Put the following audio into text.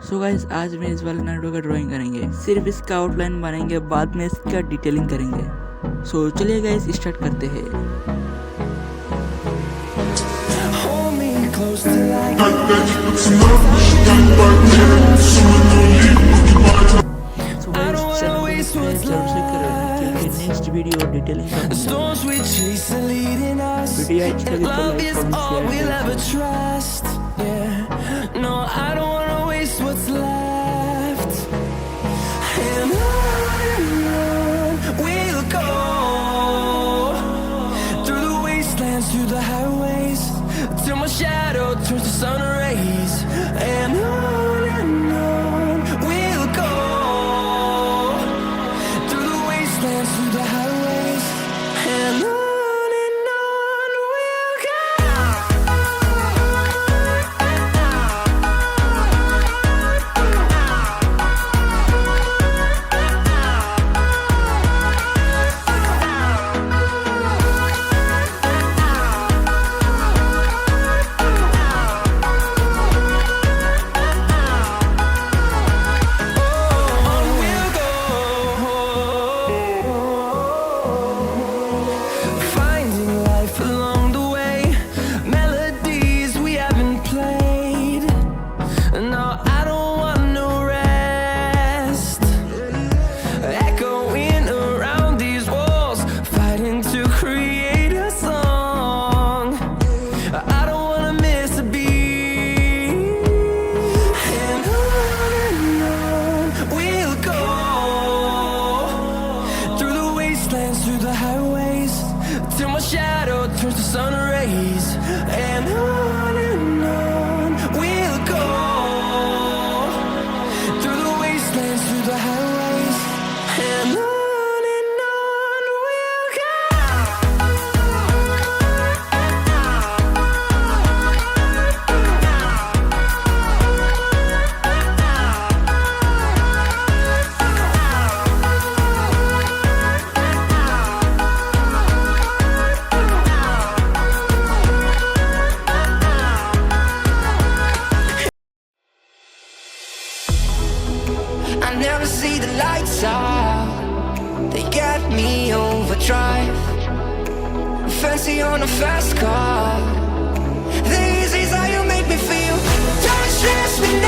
So guys आज मैं इस वाले नारुतो का ड्राइंग करेंगे, सिर्फ इसका आउटलाइन बनाएंगे, बाद में इसका डिटेलिंग करेंगे। सो चलिए गाइस स्टार्ट करते हैं। नेक्स्ट वीडियो डिटेलिंग का वीडियो अच्छा लगे तो like comment share through the highways till my shadow turns to sun rays, and on we'll go through the wastelands, through the highways, and on we'll go. Through the highways till my shadow turns to sun rays, and on we'll go through the wastelands, through the highways, and on we'll go. I never see the lights out, they got me overdrive. Fancy on a fast car, this is how you make me feel. Don't stress me now.